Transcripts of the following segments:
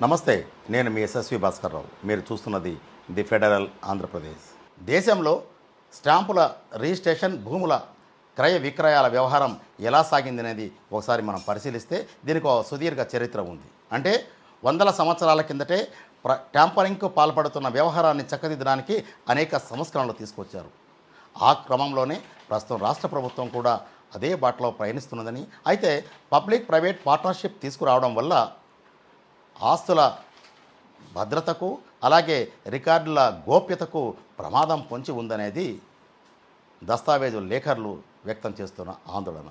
నమస్తే, నేను మీ ఎస్ఎస్వి భాస్కర్రావు. మీరు చూస్తున్నది ది ఫెడరల్ ఆంధ్రప్రదేశ్. దేశంలో స్టాంపుల రిజిస్ట్రేషన్, భూముల క్రయ విక్రయాల వ్యవహారం ఎలా సాగింది అనేది ఒకసారి మనం పరిశీలిస్తే దీనికి ఒక సుదీర్ఘ చరిత్ర ఉంది. అంటే వందల సంవత్సరాల కిందటే ట్యాంపరింగ్కు పాల్పడుతున్న వ్యవహారాన్ని చక్కదిద్దడానికి అనేక సంస్కరణలు తీసుకొచ్చారు. ఆ క్రమంలోనే ప్రస్తుతం రాష్ట్ర ప్రభుత్వం కూడా అదే బాటలో ప్రయాణిస్తున్నదని, అయితే పబ్లిక్ ప్రైవేట్ పార్ట్నర్షిప్ తీసుకురావడం వల్ల ఆస్తుల భద్రతకు అలాగే రికార్డుల గోప్యతకు ప్రమాదం పొంచి ఉందనేది దస్తావేజు లేఖర్లు వ్యక్తం చేస్తున్న ఆందోళన.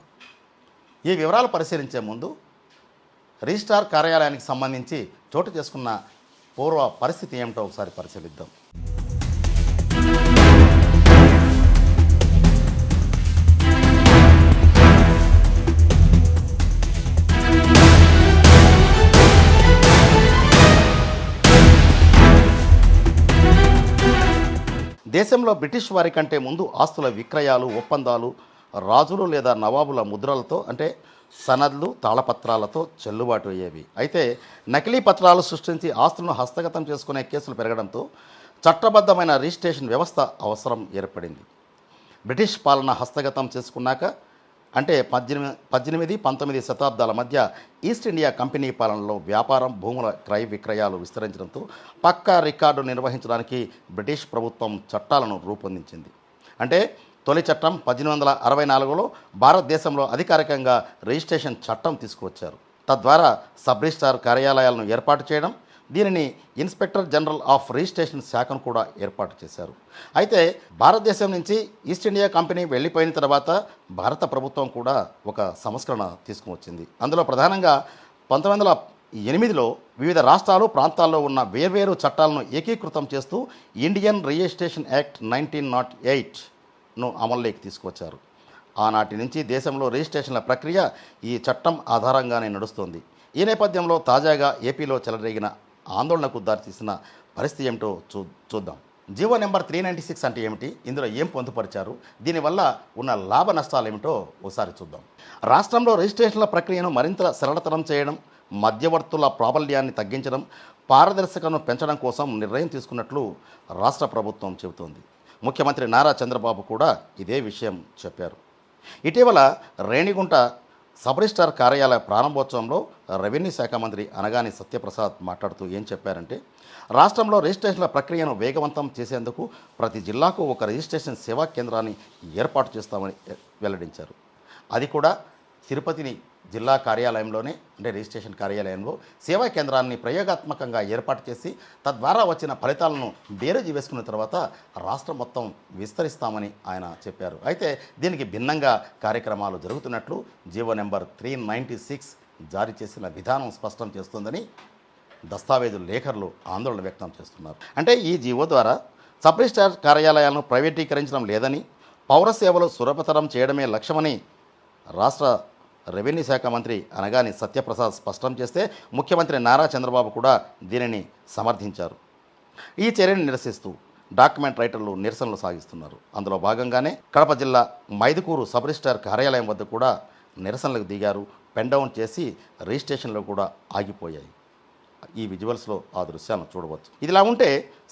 ఈ వివరాలు పరిశీలించే ముందు రిజిస్ట్రార్ కార్యాలయానికి సంబంధించి చోటు చేసుకున్న పూర్వ పరిస్థితి ఏమిటో ఒకసారి పరిశీలిద్దాం. దేశంలో బ్రిటిష్ వారి కంటే ముందు ఆస్తుల విక్రయాలు, ఒప్పందాలు రాజులు లేదా నవాబుల ముద్రలతో అంటే సనద్లు, తాళపత్రాలతో చెల్లుబాటు అయ్యేవి. అయితే నకిలీ పత్రాలు సృష్టించి ఆస్తులను హస్తగతం చేసుకునే కేసులు పెరగడంతో చట్టబద్ధమైన రిజిస్ట్రేషన్ వ్యవస్థ అవసరం ఏర్పడింది. బ్రిటిష్ పాలన హస్తగతం చేసుకున్నాక అంటే 18-19 శతాబ్దాల మధ్య ఈస్ట్ ఇండియా కంపెనీ పాలనలో వ్యాపారం, భూముల క్రయ విక్రయాలు విస్తరించడంతో పక్కా రికార్డు నిర్వహించడానికి బ్రిటిష్ ప్రభుత్వం చట్టాలను రూపొందించింది. అంటే తొలి చట్టం 1864లో భారతదేశంలో అధికారికంగా రిజిస్ట్రేషన్ చట్టం తీసుకువచ్చారు. తద్వారా సబ్ రిజిస్ట్రార్ కార్యాలయాలను ఏర్పాటు చేయడం, దీనిని ఇన్స్పెక్టర్ జనరల్ ఆఫ్ రిజిస్ట్రేషన్ శాఖను కూడా ఏర్పాటు చేశారు. అయితే భారతదేశం నుంచి ఈస్ట్ ఇండియా కంపెనీ వెళ్ళిపోయిన తర్వాత భారత ప్రభుత్వం కూడా ఒక సంస్కరణ తీసుకువచ్చింది. అందులో ప్రధానంగా 1908లో వివిధ రాష్ట్రాలు, ప్రాంతాల్లో ఉన్న వేర్వేరు చట్టాలను ఏకీకృతం చేస్తూ ఇండియన్ రిజిస్ట్రేషన్ యాక్ట్ 1908ను అమల్లోకి తీసుకువచ్చారు. ఆనాటి నుంచి దేశంలో రిజిస్ట్రేషన్ల ప్రక్రియ ఈ చట్టం ఆధారంగానే నడుస్తోంది. ఈ నేపథ్యంలో తాజాగా ఏపీలో చెలరేగిన ఆందోళనకు దారితీసిన పరిస్థితి ఏమిటో చూద్దాం. జీవో నెంబర్ 396 అంటే ఏమిటి, ఇందులో ఏం పొందుపరిచారు, దీనివల్ల ఉన్న లాభ నష్టాలు ఏమిటో ఒకసారి చూద్దాం. రాష్ట్రంలో రిజిస్ట్రేషన్ల ప్రక్రియను మరింత సరళతరం చేయడం, మధ్యవర్తుల ప్రాబల్యాన్ని తగ్గించడం, పారదర్శకతను పెంచడం కోసం నిర్ణయం తీసుకున్నట్లు రాష్ట్ర ప్రభుత్వం చెబుతోంది. ముఖ్యమంత్రి నారా చంద్రబాబు కూడా ఇదే విషయం చెప్పారు. ఇటీవల రేణిగుంట సబ్ రిజిస్ట్రార్ కార్యాలయ ప్రారంభోత్సవంలో రెవెన్యూ శాఖ మంత్రి అనగాని సత్యప్రసాద్ మాట్లాడుతూ ఏం చెప్పారంటే, రాష్ట్రంలో రిజిస్ట్రేషన్ల ప్రక్రియను వేగవంతం చేసేందుకు ప్రతి జిల్లాకు ఒక రిజిస్ట్రేషన్ సేవా కేంద్రాన్ని ఏర్పాటు చేస్తామని వెల్లడించారు. అది కూడా తిరుపతిని జిల్లా కార్యాలయంలోనే అంటే రిజిస్ట్రేషన్ కార్యాలయంలో సేవా కేంద్రాన్ని ప్రయోగాత్మకంగా ఏర్పాటు చేసి తద్వారా వచ్చిన ఫలితాలను బేరేజీ వేసుకున్న తర్వాత రాష్ట్రం మొత్తం విస్తరిస్తామని ఆయన చెప్పారు. అయితే దీనికి భిన్నంగా కార్యక్రమాలు జరుగుతున్నట్లు జీవో నెంబర్ 396 జారీ చేసిన విధానం స్పష్టం చేస్తుందని దస్తావేజు లేఖర్లు ఆందోళన వ్యక్తం చేస్తున్నారు. అంటే ఈ జీవో ద్వారా సబ్ రిజిస్ట్రార్ కార్యాలయాలను ప్రైవేటీకరించడం లేదని, పౌర సేవలు సులభతరం చేయడమే లక్ష్యమని రాష్ట్ర రెవెన్యూ శాఖ మంత్రి అనగాని సత్యప్రసాద్ స్పష్టం చేస్తే ముఖ్యమంత్రి నారా చంద్రబాబు కూడా దీనిని సమర్థించారు. ఈ చర్యను నిరసిస్తూ డాక్యుమెంట్ రైటర్లు నిరసనలు సాగిస్తున్నారు. అందులో భాగంగానే కడప జిల్లా మైదుకూరు సబ్ రిజిస్ట్రార్ కార్యాలయం వద్ద కూడా నిరసనలకు దిగారు. పెన్ డౌన్ చేసి రిజిస్ట్రేషన్లు కూడా ఆగిపోయాయి. ఈ విజువల్స్లో ఆ దృశ్యాలను చూడవచ్చు. ఇదిలా ఉంటే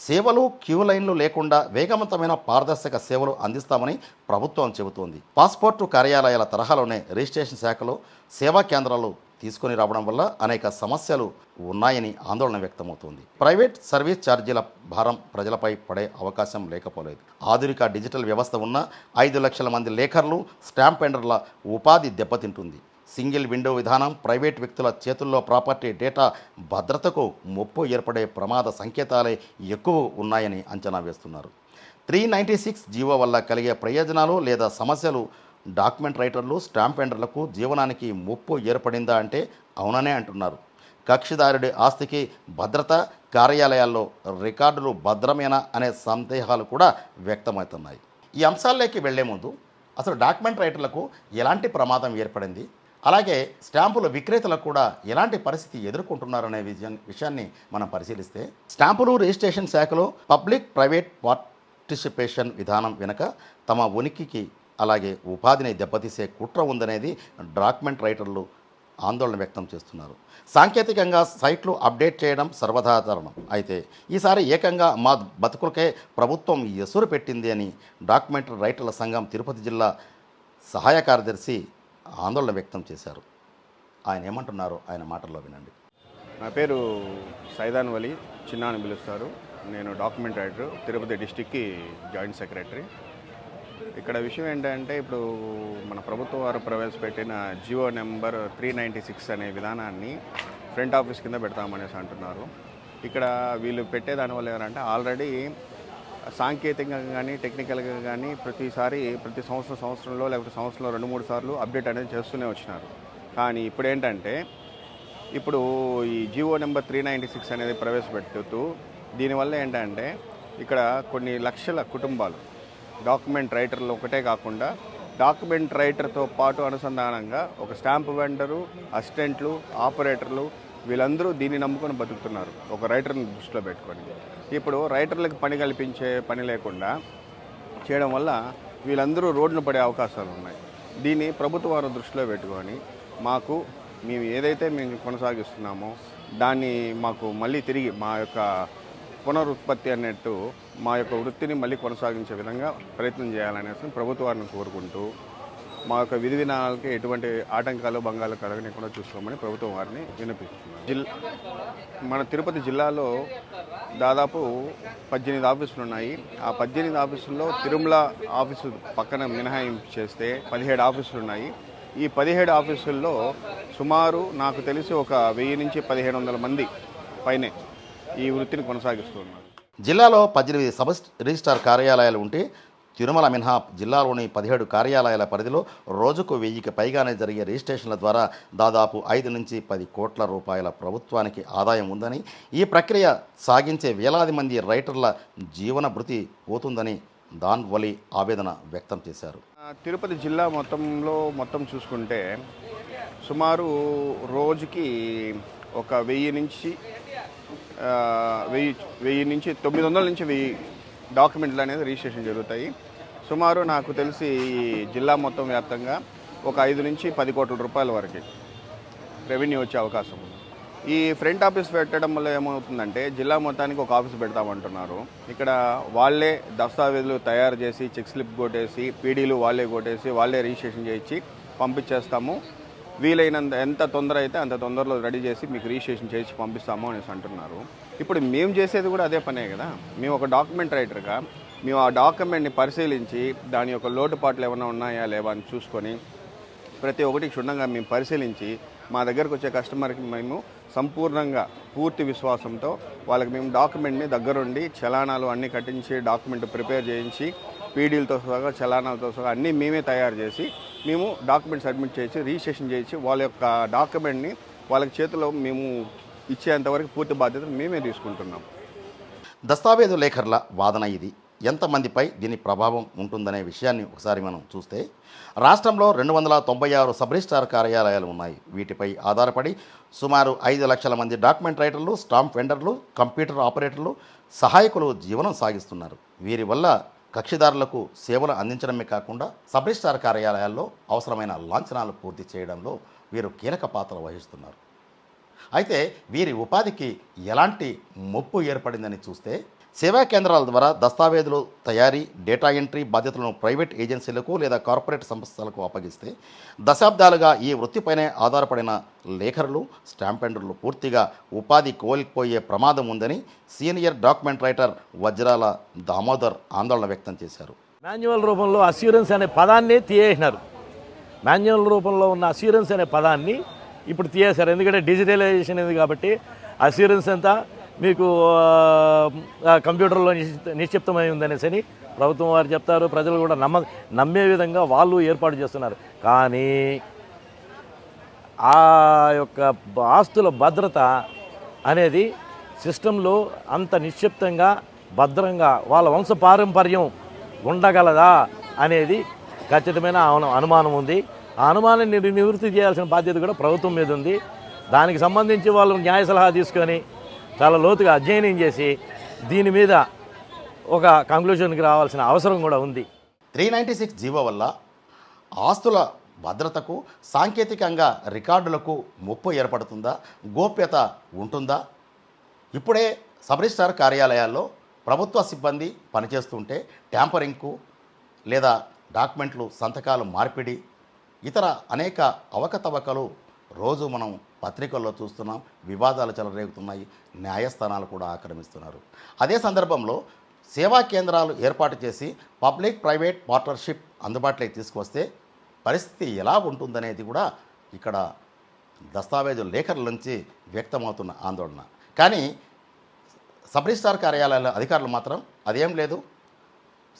సేవలు, క్యూ లైన్లు లేకుండా వేగవంతమైన పారదర్శక సేవలు అందిస్తామని ప్రభుత్వం చెబుతోంది. పాస్పోర్టు కార్యాలయాల తరహాలోనే రిజిస్ట్రేషన్ శాఖలో సేవా కేంద్రాలు తీసుకొని రావడం వల్ల అనేక సమస్యలు ఉన్నాయని ఆందోళన వ్యక్తమవుతోంది. ప్రైవేట్ సర్వీస్ ఛార్జీల భారం ప్రజలపై పడే అవకాశం లేకపోలేదు. ఆధునిక డిజిటల్ వ్యవస్థ ఉన్న 5 లక్షల మంది లేఖర్లు, స్టాంప్ వెండర్ల ఉపాధి దెబ్బతింటుంది. సింగిల్ విండో విధానం, ప్రైవేట్ వ్యక్తుల చేతుల్లో ప్రాపర్టీ డేటా భద్రతకు ముప్పు ఏర్పడే ప్రమాద సంకేతాలే ఎక్కువ ఉన్నాయని అంచనా వేస్తున్నారు. 396 జీవో వల్ల కలిగే ప్రయోజనాలు లేదా సమస్యలు డాక్యుమెంట్ రైటర్లు, స్టాంప్ వెండర్లకు జీవనానికి ముప్పు ఏర్పడిందా అంటే అవుననే అంటున్నారు. కక్షిదారుడి ఆస్తికి భద్రత, కార్యాలయాల్లో రికార్డులు భద్రమేనా అనే సందేహాలు కూడా వ్యక్తమవుతున్నాయి. ఈ అంశాల్లోకి వెళ్లే ముందు అసలు డాక్యుమెంట్ రైటర్లకు ఎలాంటి ప్రమాదం ఏర్పడింది, అలాగే స్టాంపుల విక్రేతలకు కూడా ఎలాంటి పరిస్థితి ఎదుర్కొంటున్నారనే విషయాన్ని మనం పరిశీలిస్తే, స్టాంపులు రిజిస్ట్రేషన్ శాఖలో పబ్లిక్ ప్రైవేట్ పార్టిసిపేషన్ విధానం వెనుక తమ ఉనికికి అలాగే ఉపాధిని దెబ్బతీసే కుట్ర ఉందనేది డాక్యుమెంట్ రైటర్లు ఆందోళన వ్యక్తం చేస్తున్నారు. సాంకేతికంగా సైట్లు అప్డేట్ చేయడం సర్వసాధారణం. అయితే ఈసారి ఏకంగా మా బతుకులకే ప్రభుత్వం ఎసురు పెట్టింది అని డాక్యుమెంటరీ రైటర్ల సంఘం తిరుపతి జిల్లా సహాయ కార్యదర్శి ఆందోళన వ్యక్తం చేశారు. ఆయన ఏమంటున్నారో ఆయన మాటల్లో వినండి. నా పేరు సైదాన్ వలి, చిన్న అని పిలుస్తారు. నేను డాక్యుమెంట్ రైటర్, తిరుపతి డిస్టిక్కి జాయింట్ సెక్రటరీ. ఇక్కడ విషయం ఏంటంటే, ఇప్పుడు మన ప్రభుత్వం వారు ప్రవేశపెట్టిన జియో నెంబర్ 396 అనే విధానాన్ని ఫ్రంట్ ఆఫీస్ కింద పెడతామనేసి అంటున్నారు. ఇక్కడ వీళ్ళు పెట్టేదానివల్ల ఏంటంటే, ఆల్రెడీ సాంకేతికంగా కానీ టెక్నికల్గా కానీ ప్రతి సంవత్సరంలో లేకపోతే సంవత్సరంలో 2-3 సార్లు అప్డేట్ అనేది చేస్తూనే వచ్చినారు. కానీ ఇప్పుడు ఏంటంటే, ఇప్పుడు ఈ జియో నెంబర్ 396 అనేది ప్రవేశపెడుతూ దీనివల్ల ఏంటంటే, ఇక్కడ కొన్ని లక్షల కుటుంబాలు డాక్యుమెంట్ రైటర్లు ఒకటే కాకుండా డాక్యుమెంట్ రైటర్తో పాటు అనుసంధానంగా ఒక స్టాంప్ వెండరు, అసిస్టెంట్లు, ఆపరేటర్లు వీళ్ళందరూ దీన్ని నమ్ముకొని బతుకుతున్నారు, ఒక రైటర్ని దృష్టిలో పెట్టుకొని. ఇప్పుడు రైటర్లకు పని కల్పించే పని లేకుండా చేయడం వల్ల వీళ్ళందరూ రోడ్డున పడే అవకాశాలు ఉన్నాయి. దీన్ని ప్రభుత్వం వారు దృష్టిలో పెట్టుకొని మేము ఏదైతే మేము కొనసాగిస్తున్నామో దాన్ని మాకు మళ్ళీ తిరిగి మా యొక్క పునరుత్పత్తి అన్నట్టు మా యొక్క వృత్తిని మళ్ళీ కొనసాగించే విధంగా ప్రయత్నం చేయాలనేసి ప్రభుత్వ వారిని కోరుకుంటూ మా యొక్క విధి విధానాలకి ఎటువంటి ఆటంకాలు భంగాలు కలగకుండా చూసుకోమని ప్రభుత్వం వారిని వినిపిస్తున్నాం. మన తిరుపతి జిల్లాలో దాదాపు 18 ఆఫీసులు ఉన్నాయి. ఆ 18 ఆఫీసుల్లో తిరుమల ఆఫీసు పక్కన మినహాయింపు చేస్తే 17 ఆఫీసులు ఉన్నాయి. ఈ 17 ఆఫీసుల్లో సుమారు నాకు తెలిసి ఒక 1000 నుంచి 1500 మంది పైనే ఈ వృత్తిని కొనసాగిస్తున్నారు. జిల్లాలో 18 సబ్ రిజిస్ట్రార్ కార్యాలయాలు ఉంటే తిరుమల మినహా జిల్లాలోని 17 కార్యాలయాల పరిధిలో రోజుకు 1000కి పైగానే జరిగే రిజిస్ట్రేషన్ల ద్వారా దాదాపు 5 నుంచి 10 కోట్ల రూపాయల ప్రభుత్వానికి ఆదాయం ఉందని, ఈ ప్రక్రియ సాగించే వేలాది మంది రైటర్ల జీవన భృతి పోతుందని దాన్ వలి ఆవేదన వ్యక్తం చేశారు. తిరుపతి జిల్లా మొత్తం చూసుకుంటే సుమారు రోజుకి ఒక 1000 నుంచి 900 నుంచి 1000 డాక్యుమెంట్లు అనేది రిజిస్ట్రేషన్ జరుగుతాయి. సుమారు నాకు తెలిసి జిల్లా మొత్తం వ్యాప్తంగా ఒక 5 నుంచి 10 కోట్ల రూపాయల వరకు రెవెన్యూ వచ్చే అవకాశం ఉంది. ఈ ఫ్రంట్ ఆఫీస్ పెట్టడం వల్ల ఏమవుతుందంటే, జిల్లా మొత్తానికి ఒక ఆఫీస్ పెడతామంటున్నారు. ఇక్కడ వాళ్ళే దస్తావేజులు తయారు చేసి చెక్ స్లిప్ కొట్టేసి పీడీలు వాళ్ళే కొట్టేసి వాళ్ళే రిజిస్ట్రేషన్ చేయించి పంపించేస్తాము, వీలైనంత ఎంత తొందర అయితే అంత తొందరలో రెడీ చేసి మీకు రిజిస్ట్రేషన్ చేసి పంపిస్తాము అనేసి అంటున్నారు. ఇప్పుడు మేము చేసేది కూడా అదే పనే కదా. మేము ఒక డాక్యుమెంట్ రైటర్గా మేము ఆ డాక్యుమెంట్ని పరిశీలించి దాని యొక్క లోటుపాట్లు ఏమైనా ఉన్నాయా లేవా అని చూసుకొని ప్రతి ఒక్కటి క్షుణ్ణంగా మేము పరిశీలించి మా దగ్గరకు వచ్చే కస్టమర్కి మేము సంపూర్ణంగా పూర్తి విశ్వాసంతో వాళ్ళకి మేము డాక్యుమెంట్ని దగ్గరుండి చలానాలు అన్నీ కట్టించి డాక్యుమెంట్ ప్రిపేర్ చేయించి పీడీలతో సహా చలానాలతో సహా అన్నీ మేమే తయారు చేసి మేము డాక్యుమెంట్ సబ్మిట్ చేసి రిజిస్ట్రేషన్ చేయించి వాళ్ళ యొక్క డాక్యుమెంట్ని వాళ్ళకి చేతిలో మేము ఇచ్చేంతవరకు పూర్తి బాధ్యత మేమే తీసుకుంటున్నాం. దస్తావేజు లేఖర్ల వాదన ఇది. ఎంతమందిపై దీని ప్రభావం ఉంటుందనే విషయాన్ని ఒకసారి మనం చూస్తే, రాష్ట్రంలో 296 సబ్ రిజిస్ట్రార్ కార్యాలయాలు ఉన్నాయి. వీటిపై ఆధారపడి సుమారు 5 లక్షల మంది డాక్యుమెంట్ రైటర్లు, స్టాంప్ వెండర్లు, కంప్యూటర్ ఆపరేటర్లు, సహాయకులు జీవనం సాగిస్తున్నారు. వీరి వల్ల కక్షిదారులకు సేవలు అందించడమే కాకుండా సబ్ రిజిస్ట్రార్ కార్యాలయాల్లో అవసరమైన లాంఛనాలు పూర్తి చేయడంలో వీరు కీలక పాత్ర వహిస్తున్నారు. అయితే వీరి ఉపాధికి ఎలాంటి ముప్పు ఏర్పడిందని చూస్తే, సేవా కేంద్రాల ద్వారా దస్తావేజులు తయారీ, డేటా ఎంట్రీ బాధ్యతలను ప్రైవేట్ ఏజెన్సీలకు లేదా కార్పొరేట్ సంస్థలకు అప్పగిస్తే దశాబ్దాలుగా ఈ వృత్తిపైనే ఆధారపడిన లేఖరులు, స్టాంప్ వెండర్లు పూర్తిగా ఉపాధి కోల్పోయే ప్రమాదం ఉందని సీనియర్ డాక్యుమెంట్ రైటర్ వజ్రాల దామోదర్ ఆందోళన వ్యక్తం చేశారు. మాన్యువల్ రూపంలో అస్యూరెన్స్ అనే పదాన్ని తీయేసినారు. మాన్యువల్ రూపంలో ఉన్న అస్యూరెన్స్ అనే పదాన్ని ఇప్పుడు తీయేశారు. ఎందుకంటే డిజిటలైజేషన్ ఉంది కాబట్టి అస్యూరెన్స్ అంతా మీకు కంప్యూటర్లో నిక్షిప్తమై ఉందనేసి ప్రభుత్వం వారు చెప్తారు. ప్రజలు కూడా నమ్మే విధంగా వాళ్ళు ఏర్పాటు చేస్తున్నారు. కానీ ఆ యొక్క ఆస్తుల భద్రత అనేది సిస్టంలో అంత నిక్షిప్తంగా భద్రంగా వాళ్ళ వంశపారంపర్యం ఉండగలదా అనేది ఖచ్చితమైన అనుమానం ఉంది. ఆ అనుమానాన్ని నివృత్తి చేయాల్సిన బాధ్యత కూడా ప్రభుత్వం మీద ఉంది. దానికి సంబంధించి వాళ్ళు న్యాయ సలహా తీసుకొని చాలా లోతుగా అధ్యయనం చేసి దీని మీద ఒక కంక్లూజన్కి రావాల్సిన అవసరం కూడా ఉంది. 396 జీవో వల్ల ఆస్తుల భద్రతకు సాంకేతికంగా రికార్డులకు ముప్పు ఏర్పడుతుందా, గోప్యత ఉంటుందా? ఇప్పుడే సబ్ రిజిస్ట్రార్ కార్యాలయాల్లో ప్రభుత్వ సిబ్బంది పనిచేస్తుంటే ట్యాంపరింగ్కు లేదా డాక్యుమెంట్లు సంతకాలు మార్పిడి ఇతర అనేక అవకతవకలు రోజు మనం పత్రికల్లో చూస్తున్నాం. వివాదాలు చెలరేగుతున్నాయి, న్యాయస్థానాలు కూడా ఆక్రమిస్తున్నారు. అదే సందర్భంలో సేవా కేంద్రాలు ఏర్పాటు చేసి పబ్లిక్ ప్రైవేట్ పార్ట్నర్షిప్ అందుబాటులోకి తీసుకొస్తే పరిస్థితి ఎలా ఉంటుందనేది కూడా ఇక్కడ దస్తావేజు లేఖల నుంచి వ్యక్తమవుతున్న ఆందోళన. కానీ సబ్ రిజిస్ట్రార్ కార్యాలయాల అధికారులు మాత్రం అదేం లేదు,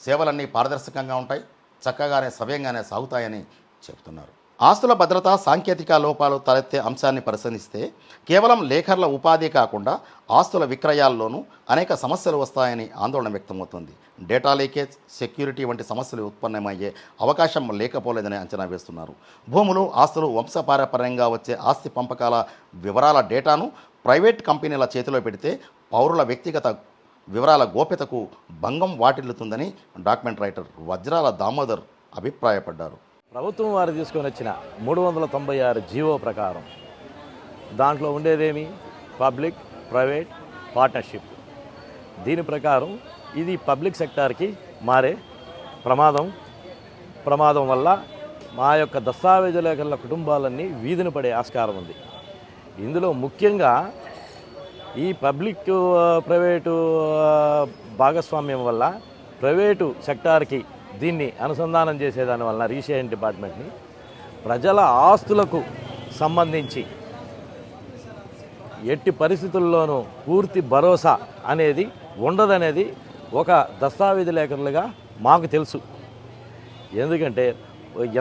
సేవలన్నీ పారదర్శకంగా ఉంటాయి, చక్కగానే సవ్యంగానే సాగుతాయని చెబుతున్నారు. ఆస్తుల భద్రత సాంకేతిక లోపాలు తలెత్తే అంశాన్ని పరిశీలిస్తే కేవలం లేఖర్ల ఉపాధి కాకుండా ఆస్తుల విక్రయాల్లోనూ అనేక సమస్యలు వస్తాయని ఆందోళన వ్యక్తమవుతుంది. డేటా లీకేజ్, సెక్యూరిటీ వంటి సమస్యలు ఉత్పన్నమయ్యే అవకాశం లేకపోలేదని అంచనా వేస్తున్నారు. భూములు, ఆస్తులు, వంశపారపర్యంగా వచ్చే ఆస్తి పంపకాల వివరాల డేటాను ప్రైవేట్ కంపెనీల చేతిలో పెడితే పౌరుల వ్యక్తిగత వివరాల గోప్యతకు భంగం వాటిల్లుతుందని డాక్యుమెంట్ రైటర్ వజ్రాల దామోదర్ అభిప్రాయపడ్డారు. ప్రభుత్వం వారు తీసుకొని వచ్చిన 396 జీవో ప్రకారం దాంట్లో ఉండేదేమి పబ్లిక్ ప్రైవేట్ పార్ట్నర్షిప్. దీని ప్రకారం ఇది పబ్లిక్ సెక్టార్కి మారే ప్రమాదం వల్ల మా యొక్క దస్తావేజు లేఖల కుటుంబాలన్నీ వీధిన పడే ఆస్కారం ఉంది. ఇందులో ముఖ్యంగా ఈ పబ్లిక్ ప్రైవేటు భాగస్వామ్యం వల్ల ప్రైవేటు సెక్టార్కి దీన్ని అనుసంధానం చేసేదాని వలన రిజిస్ట్రేషన్ డిపార్ట్మెంట్ని ప్రజల ఆస్తులకు సంబంధించి ఎట్టి పరిస్థితుల్లోనూ పూర్తి భరోసా అనేది ఉండదనేది ఒక దస్తావేజు లేఖరులుగా మాకు తెలుసు. ఎందుకంటే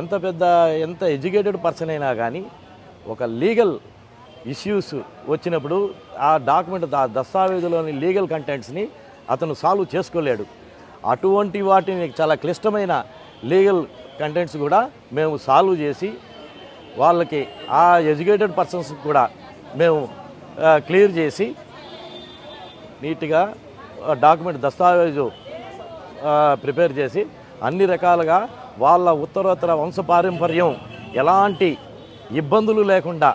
ఎంత ఎడ్యుకేటెడ్ పర్సన్ అయినా కానీ ఒక లీగల్ ఇష్యూస్ వచ్చినప్పుడు ఆ డాక్యుమెంట్ దస్తావేజులోని లీగల్ కంటెంట్స్ని అతను సాల్వ్ చేసుకోలేడు. అటువంటి వాటిని చాలా క్లిష్టమైన లీగల్ కంటెంట్స్ కూడా మేము సాల్వ్ చేసి వాళ్ళకి ఆ ఎడ్యుకేటెడ్ పర్సన్స్ కూడా మేము క్లియర్ చేసి నీట్గా డాక్యుమెంట్ దస్తావేజు ప్రిపేర్ చేసి అన్ని రకాలుగా వాళ్ళ ఉత్తరోత్తర వంశపారంపర్యం ఎలాంటి ఇబ్బందులు లేకుండా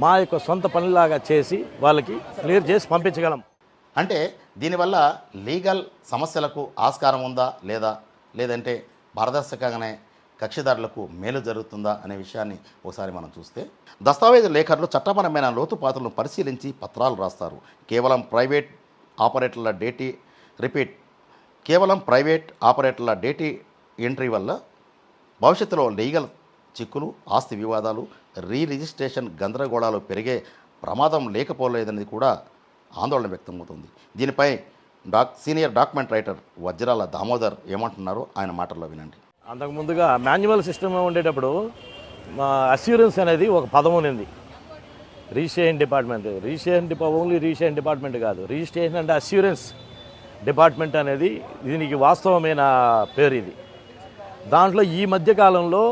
మా యొక్క సొంత పనిలాగా చేసి వాళ్ళకి క్లియర్ చేసి పంపించగలం. అంటే దీనివల్ల లీగల్ సమస్యలకు ఆస్కారం ఉందా లేదంటే పారదర్శకంగానే కక్షిదారులకు మేలు జరుగుతుందా అనే విషయాన్ని ఒకసారి మనం చూస్తే దస్తావేజు లేఖర్లు చట్టపరమైన లోతుపాతులను పరిశీలించి పత్రాలు రాస్తారు. కేవలం ప్రైవేట్ ఆపరేటర్ల డేటీ ఎంట్రీ వల్ల భవిష్యత్తులో లీగల్ చిక్కులు, ఆస్తి వివాదాలు, రిజిస్ట్రేషన్ గందరగోళాలు పెరిగే ప్రమాదం లేకపోలేదని కూడా ఆందోళన వ్యక్తమవుతుంది. దీనిపై సీనియర్ డాక్యుమెంట్ రైటర్ వజ్రాల దామోదర్ ఏమంటున్నారో ఆయన మాటల్లో వినండి. అంతకుముందుగా మాన్యువల్ సిస్టమ్ ఉండేటప్పుడు అస్యూరెన్స్ అనేది ఒక పదం ఉంది. Registration department only registration department కాదు, రిజిస్ట్రేషన్ అండ్ అస్యూరెన్స్ డిపార్ట్మెంట్ అనేది దీనికి వాస్తవమైన పేరు. ఇది దాంట్లో ఈ మధ్యకాలంలో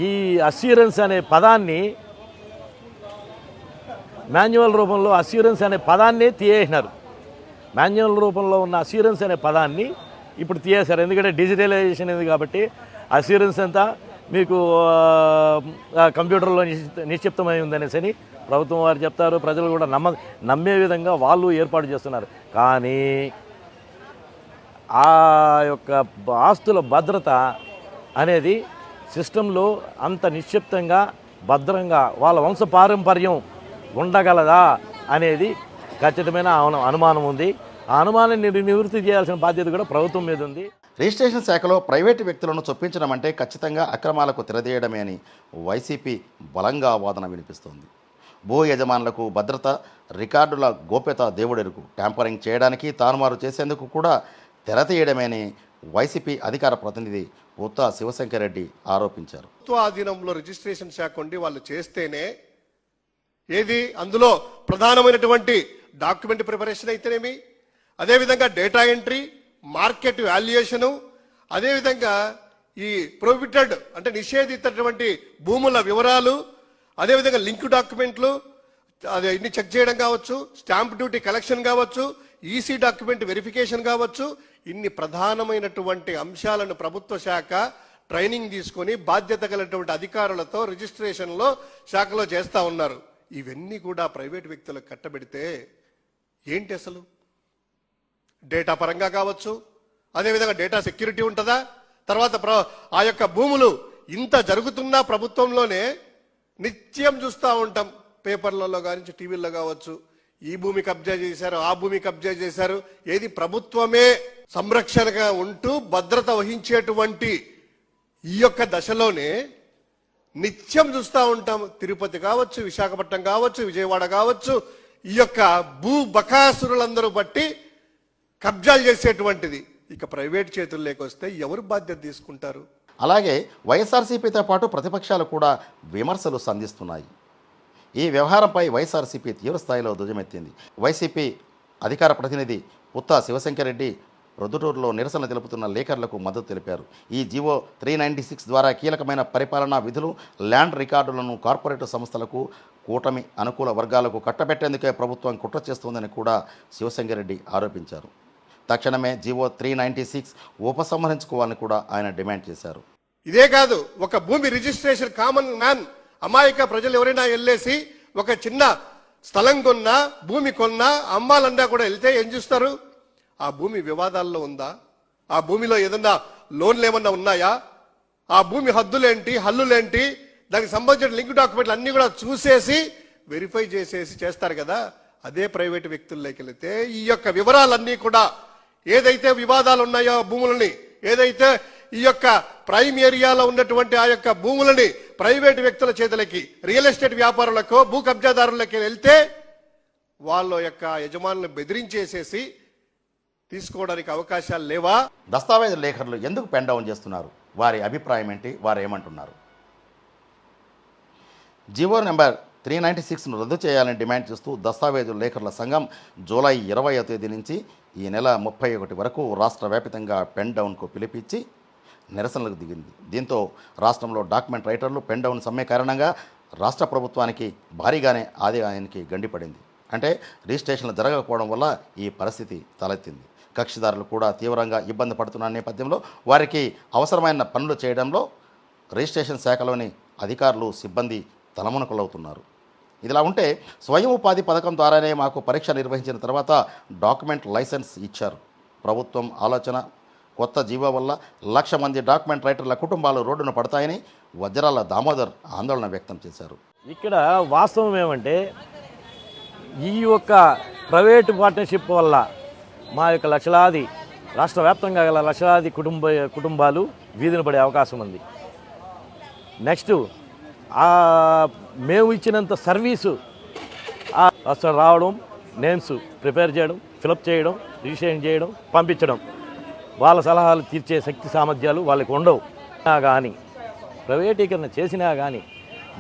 ఈ అస్యూరెన్స్ అనే పదాన్ని మాన్యువల్ రూపంలో అస్యూరెన్స్ అనే పదాన్ని తీసేసినారు. మాన్యువల్ రూపంలో ఉన్న అస్యూరెన్స్ అనే పదాన్ని ఇప్పుడు తీసేశారు. ఎందుకంటే డిజిటలైజేషన్ ఉంది కాబట్టి అస్యూరెన్స్ అంతా మీకు కంప్యూటర్లో నిక్షిప్తమై ఉందనేసి ప్రభుత్వం వారు చెప్తారు. ప్రజలు కూడా నమ్మే విధంగా వాళ్ళు ఏర్పాటు చేస్తున్నారు. కానీ ఆ యొక్క ఆస్తుల భద్రత అనేది సిస్టంలో అంత నిక్షిప్తంగా భద్రంగా వాళ్ళ వంశపారంపర్యం ఉండగలదా అనేది ఖచ్చితమైన అనుమానం ఉంది. ఆ అనుమానాన్ని నివృత్తి చేయాల్సిన బాధ్యత కూడా ప్రభుత్వం మీద ఉంది. రిజిస్ట్రేషన్ శాఖలో ప్రైవేటు వ్యక్తులను చొప్పించడం అంటే ఖచ్చితంగా అక్రమాలకు తెరదీయడమే అని వైసీపీ బలంగా వాదన వినిపిస్తోంది. భూ యజమానులకు భద్రత, రికార్డుల గోప్యత దేవుడెరుకు, ట్యాంపరింగ్ చేయడానికి, తారుమారు చేసేందుకు కూడా తెరతీయడమే అని వైసీపీ అధికార ప్రతినిధి ఉత్తా శివశంకర్ రెడ్డి ఆరోపించారు. ప్రభుత్వ ఆధీనంలో రిజిస్ట్రేషన్ శాఖ ఉండి వాళ్ళు చేస్తేనే ఏది అందులో ప్రధానమైనటువంటి డాక్యుమెంట్ ప్రిపరేషన్ అయితేనేమి, అదేవిధంగా డేటా ఎంట్రీ, మార్కెట్ వాల్యుయేషను, అదేవిధంగా ఈ ప్రొహిబిటెడ్ అంటే నిషేధితటువంటి భూముల వివరాలు, అదేవిధంగా లింక్ డాక్యుమెంట్లు అది ఇన్ని చెక్ చేయడం కావచ్చు, స్టాంప్ డ్యూటీ కలెక్షన్ కావచ్చు, ఈసీ డాక్యుమెంట్ వెరిఫికేషన్ కావచ్చు, ఇన్ని ప్రధానమైనటువంటి అంశాలను ప్రభుత్వ శాఖ ట్రైనింగ్ తీసుకొని బాధ్యత కలిగినటువంటి అధికారులతో రిజిస్ట్రేషన్లో శాఖలో చేస్తా ఉన్నారు. ఇవన్నీ కూడా ప్రైవేట్ వ్యక్తులకు కట్టబెడితే ఏంటి అసలు? డేటా పరంగా కావచ్చు, అదేవిధంగా డేటా సెక్యూరిటీ ఉంటుందా? తర్వాత ఆ యొక్క భూములు ఇంత జరుగుతున్నా ప్రభుత్వంలోనే నిత్యం చూస్తూ ఉంటాం, పేపర్లలో కానీ టీవీల్లో కావచ్చు, ఈ భూమి కబ్జా చేశారు, ఆ భూమి కబ్జా చేశారు. ఏది ప్రభుత్వమే సంరక్షణగా ఉంటూ భద్రత వహించేటువంటి ఈ యొక్క దశలోనే నిత్యం చూస్తూ ఉంటాం. తిరుపతి కావచ్చు, విశాఖపట్నం కావచ్చు, విజయవాడ కావచ్చు, ఈ యొక్క భూ బకాసురులందరూ బట్టి కబ్జాలు చేసేటువంటిది. ఇక ప్రైవేట్ చేతుల్లోకి వస్తే ఎవరు బాధ్యత తీసుకుంటారు? అలాగే వైఎస్ఆర్సీపీతో పాటు ప్రతిపక్షాలు కూడా విమర్శలు సంధిస్తున్నాయి. ఈ వ్యవహారంపై వైఎస్ఆర్సీపీ తీవ్రస్థాయిలో ధ్వజమెత్తింది. వైసీపీ అధికార ప్రతినిధి పుత్తా శివశంకర్రెడ్డి ప్రొద్దుటూరులో నిరసన తెలుపుతున్న లేఖర్లకు మద్దతు తెలిపారు. ఈ జీవో 396 ద్వారా కీలకమైన పరిపాలనా విధులు, ల్యాండ్ రికార్డులను కార్పొరేట్ సంస్థలకు, కూటమి అనుకూల వర్గాలకు కట్టబెట్టేందుకే ప్రభుత్వం కుట్ర చేస్తోందని కూడా శివశంకర్రెడ్డి ఆరోపించారు. తక్షణమే జీవో 396 ఉపసంహరించుకోవాలని కూడా ఆయన డిమాండ్ చేశారు. ఇదే కాదు, ఒక భూమి రిజిస్ట్రేషన్ కామన్ మ్యాన్ అమాయక ప్రజలు ఎవరైనా వెళ్ళేసి ఒక చిన్న స్థలం కొన్నా, భూమి కొన్నా, అమ్మాలన్నా కూడా వెళ్తే ఏం చూస్తారు? ఆ భూమి వివాదాల్లో ఉందా? ఆ భూమిలో ఏదన్నా లోన్లు ఏమన్నా ఉన్నాయా? ఆ భూమి హద్దులేంటి, హల్లులేంటి, దానికి సంబంధించిన లింక్ డాక్యుమెంట్లు అన్ని కూడా చూసేసి వెరిఫై చేసేసి చేస్తారు కదా. అదే ప్రైవేటు వ్యక్తుల్లోకి వెళితే ఈ యొక్క వివరాలన్నీ కూడా, ఏదైతే వివాదాలు ఉన్నాయో భూములని, ఏదైతే ఈ యొక్క ప్రైమ్ ఏరియాలో ఉన్నటువంటి ఆ యొక్క భూములని ప్రైవేటు వ్యక్తుల చేతులకి, రియల్ ఎస్టేట్ వ్యాపారులకు, భూ కబ్జాదారులకి వెళ్తే వాళ్ళ యొక్క యజమానులను బెదిరించేసేసి తీసుకోవడానికి అవకాశాలు లేవా? దస్తావేజు లేఖర్లు ఎందుకు పెన్ డౌన్ చేస్తున్నారు? వారి అభిప్రాయం ఏంటి? వారు ఏమంటున్నారు? జీవో నెంబర్ 396ను రద్దు చేయాలని డిమాండ్ చేస్తూ దస్తావేజు లేఖర్ల సంఘం జూలై 20వ తేదీ నుంచి ఈ నెల 31 వరకు రాష్ట్ర వ్యాప్తంగా పెన్ డౌన్కు పిలిపించి నిరసనలకు దిగింది. దీంతో రాష్ట్రంలో డాక్యుమెంట్ రైటర్లు పెన్ డౌన్ సమ్మె కారణంగా రాష్ట్ర ప్రభుత్వానికి భారీగానే ఆదాయానికి గండిపడింది. అంటే రిజిస్ట్రేషన్లు జరగకపోవడం వల్ల ఈ పరిస్థితి తలెత్తింది. కక్షిదారులు కూడా తీవ్రంగా ఇబ్బంది పడుతున్న నేపథ్యంలో వారికి అవసరమైన పనులు చేయడంలో రిజిస్ట్రేషన్ శాఖలోని అధికారులు, సిబ్బంది తలమునకలవుతున్నారు. ఇదిలా ఉంటే స్వయం ఉపాధి పథకం ద్వారానే మాకు పరీక్ష నిర్వహించిన తర్వాత డాక్యుమెంట్ లైసెన్స్ ఇచ్చారు. ప్రభుత్వం ఆలోచన కొత్త జీవో వల్ల 1,00,000 మంది డాక్యుమెంట్ రైటర్ల కుటుంబాలు రోడ్డున పడతాయని వజ్రాల దామోదర్ ఆందోళన వ్యక్తం చేశారు. ఇక్కడ వాస్తవం ఏమంటే, ఈ యొక్క ప్రైవేటు పార్ట్నర్షిప్ వల్ల మా యొక్క లక్షలాది, రాష్ట్ర వ్యాప్తంగా గల లక్షలాది కుటుంబాలు వీధిన పడే అవకాశం ఉంది. నెక్స్ట్ మేము ఇచ్చినంత సర్వీసు అసలు రావడం, నేమ్స్ ప్రిపేర్ చేయడం, ఫిలప్ చేయడం, రిజిస్ట్రేషన్ చేయడం, పంపించడం, వాళ్ళ సలహాలు తీర్చే శక్తి సామర్థ్యాలు వాళ్ళకి ఉండవు. కానీ ప్రైవేటీకరణ చేసినా కానీ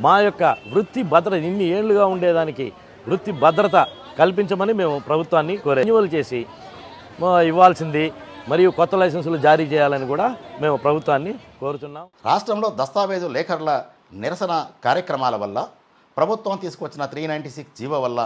మా యొక్క వృత్తి భద్రత, ఇన్ని ఏళ్లుగా ఉండేదానికి వృత్తి భద్రత కల్పించమని మేము ప్రభుత్వాన్ని రెన్యువల్ చేసి ఇవ్వాల్సింది, మరియు కొత్త లైసెన్సులు జారీ చేయాలని కూడా మేము ప్రభుత్వాన్ని కోరుతున్నాం. రాష్ట్రంలో దస్తావేజు లేఖర్ల నిరసన కార్యక్రమాల వల్ల, ప్రభుత్వం తీసుకొచ్చిన 396 జీవో వల్ల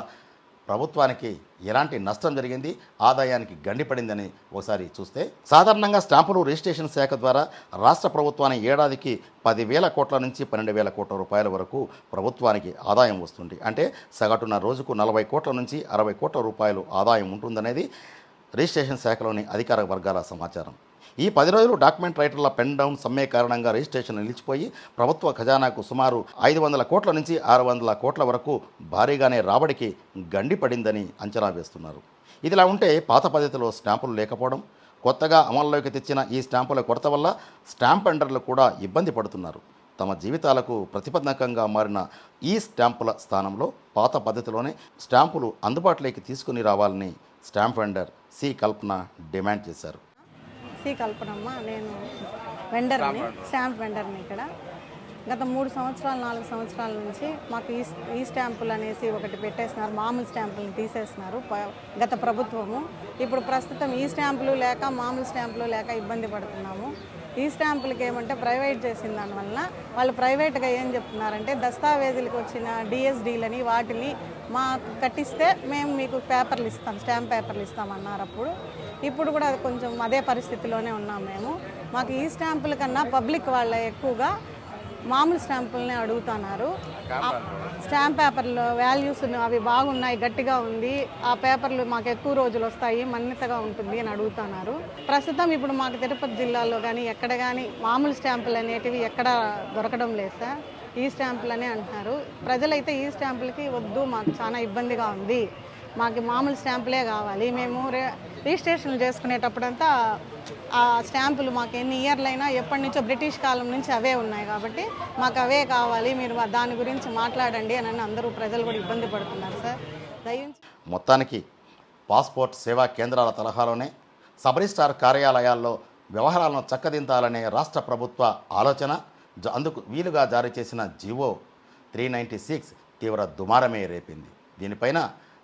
ప్రభుత్వానికి ఎలాంటి నష్టం జరిగింది, ఆదాయానికి గండిపడిందని ఒకసారి చూస్తే, సాధారణంగా స్టాంపులు రిజిస్ట్రేషన్ శాఖ ద్వారా రాష్ట్ర ప్రభుత్వానికి ఏడాదికి 10,000 కోట్ల నుంచి 12,000 కోట్ల రూపాయల వరకు ప్రభుత్వానికి ఆదాయం వస్తుంది. అంటే సగటున రోజుకు 40 కోట్ల నుంచి 60 కోట్ల రూపాయలు ఆదాయం ఉంటుందనేది రిజిస్ట్రేషన్ శాఖలోని అధికార వర్గాల సమాచారం. ఈ 10 రోజులు డాక్యుమెంట్ రైటర్ల పెన్ డౌన్ సమ్మె కారణంగా రిజిస్ట్రేషన్ నిలిచిపోయి ప్రభుత్వ ఖజానాకు సుమారు 500 కోట్ల నుంచి 600 కోట్ల వరకు భారీగానే రాబడికి గండిపడిందని అంచనా వేస్తున్నారు. ఇదిలా ఉంటే పాత పద్ధతిలో స్టాంపులు లేకపోవడం, కొత్తగా అమల్లోకి తెచ్చిన ఈ స్టాంపుల కొరత వల్ల స్టాంప్ వెండర్లు కూడా ఇబ్బంది పడుతున్నారు. తమ జీవితాలకు ప్రతిబంధకంగా మారిన ఈ స్టాంపుల స్థానంలో పాత పద్ధతిలోనే స్టాంపులు అందుబాటులోకి తీసుకుని రావాలని స్టాంప్ వెండర్ సి కల్పన డిమాండ్ చేశారు. సి కల్పనమ్మ, నేను వెండర్ని, స్టాంప్ వెండర్ని. ఇక్కడ గత 3 సంవత్సరాలు 4 సంవత్సరాల నుంచి మాకు ఈ స్టాంపులు అనేసి ఒకటి పెట్టేస్తున్నారు, మామూలు స్టాంపులను తీసేస్తున్నారు గత ప్రభుత్వము. ఇప్పుడు ప్రస్తుతం ఈ స్టాంపులు లేక, మామూలు స్టాంపులు లేక ఇబ్బంది పడుతున్నాము. ఈ స్టాంపులకి ఏమంటే ప్రైవేట్ చేసిన దానివల్ల వాళ్ళు ప్రైవేట్గా ఏం చెప్తున్నారంటే దస్తావేజులకు వచ్చిన డిఎస్డీలని వాటిని మాకు కట్టిస్తే మేము మీకు పేపర్లు ఇస్తాం, స్టాంప్ పేపర్లు ఇస్తామన్నారు అప్పుడు. ఇప్పుడు కూడా అది కొంచెం అదే పరిస్థితిలోనే ఉన్నాం మేము. మాకు ఈ స్టాంపుల కన్నా పబ్లిక్ వాళ్ళ ఎక్కువగా మామూలు స్టాంపులనే అడుగుతున్నారు. స్టాంప్ పేపర్లు వాల్యూస్ అవి బాగున్నాయి, గట్టిగా ఉంది, ఆ పేపర్లు మాకు ఎక్కువ రోజులు వస్తాయి, మన్నితగా ఉంటుంది అని అడుగుతున్నారు. ప్రస్తుతం ఇప్పుడు మాకు తిరుపతి జిల్లాలో కానీ ఎక్కడ కానీ మామూలు స్టాంపులు అనేటివి ఎక్కడ దొరకడం లేదు సార్. ఈ స్టాంపులనే అంటున్నారు. ప్రజలైతే ఈ స్టాంపులకి వద్దు, మాకు చాలా ఇబ్బందిగా ఉంది, మాకు మామూలు స్టాంపులే కావాలి. మేము రిజిస్ట్రేషన్లు చేసుకునేటప్పుడంతా ఆ స్టాంపులు మాకు ఎన్ని ఇయర్లు అయినా ఎప్పటి నుంచో బ్రిటిష్ కాలం నుంచి అవే ఉన్నాయి కాబట్టి మాకు అవే కావాలి, మీరు దాని గురించి మాట్లాడండి అని అందరూ ప్రజలు కూడా ఇబ్బంది పడుతున్నారు సార్. దయించి మొత్తానికి పాస్పోర్ట్ సేవా కేంద్రాల తరహాలోనే సబ్ రిజిస్ట్రార్ కార్యాలయాల్లో వ్యవహారాలను చక్కదించాలనే రాష్ట్ర ప్రభుత్వ ఆలోచన, అందుకు వీలుగా జారీ చేసిన జీవో 396 తీవ్ర దుమారమే రేపింది. దీనిపైన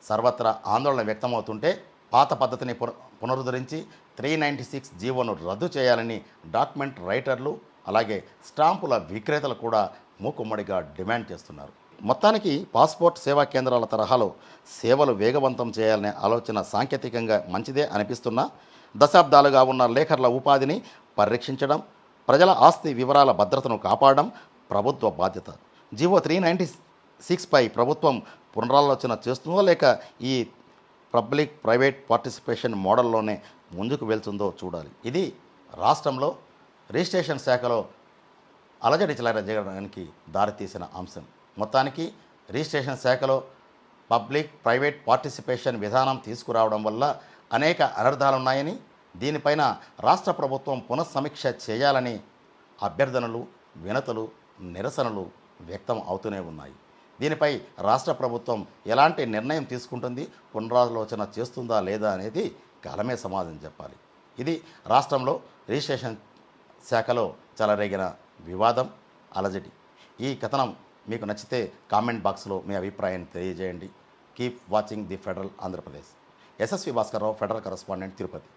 సర్వత్రా ఆందోళన వ్యక్తమవుతుంటే పాత పద్ధతిని పునరుద్ధరించి 396 జీవోను రద్దు చేయాలని డాక్యుమెంట్ రైటర్లు అలాగే స్టాంపుల విక్రేతలు కూడా మూకుమ్మడిగా డిమాండ్ చేస్తున్నారు. మొత్తానికి పాస్పోర్ట్ సేవా కేంద్రాల తరహాలో సేవలు వేగవంతం చేయాలనే ఆలోచన సాంకేతికంగా మంచిదే అనిపిస్తున్నా దశాబ్దాలుగా ఉన్న లేఖర్ల ఉపాధిని పరిరక్షించడం, ప్రజల ఆస్తి వివరాల భద్రతను కాపాడడం ప్రభుత్వ బాధ్యత. జీవో 396పై ప్రభుత్వం పునరాలోచన చేస్తుందో లేక ఈ పబ్లిక్ ప్రైవేట్ పార్టిసిపేషన్ మోడల్లోనే ముందుకు వెళ్తుందో చూడాలి. ఇది రాష్ట్రంలో రిజిస్ట్రేషన్ శాఖలో అలజడి చెలరేగడానికి దారితీసిన అంశం. మొత్తానికి రిజిస్ట్రేషన్ శాఖలో పబ్లిక్ ప్రైవేట్ పార్టిసిపేషన్ విధానం తీసుకురావడం వల్ల అనేక అనర్థాలున్నాయని, దీనిపైన రాష్ట్ర ప్రభుత్వం పునఃసమీక్ష చేయాలని అభ్యర్థనలు, వినతులు, నిరసనలు వ్యక్తం అవుతూనే ఉన్నాయి. దీనిపై రాష్ట్ర ప్రభుత్వం ఎలాంటి నిర్ణయం తీసుకుంటుంది, పునరాలోచన చేస్తుందా లేదా అనేది కాలమే సమాధానం చెప్పాలి. ఇది రాష్ట్రంలో రిజిస్ట్రేషన్ శాఖలో చెలరేగిన వివాదం, అలజడి. ఈ కథనం మీకు నచ్చితే కామెంట్ బాక్స్లో మీ అభిప్రాయాన్ని తెలియజేయండి. Keep watching the Federal Andhra Pradesh. SSV Bhaskar Rao, Federal correspondent, Tirupati.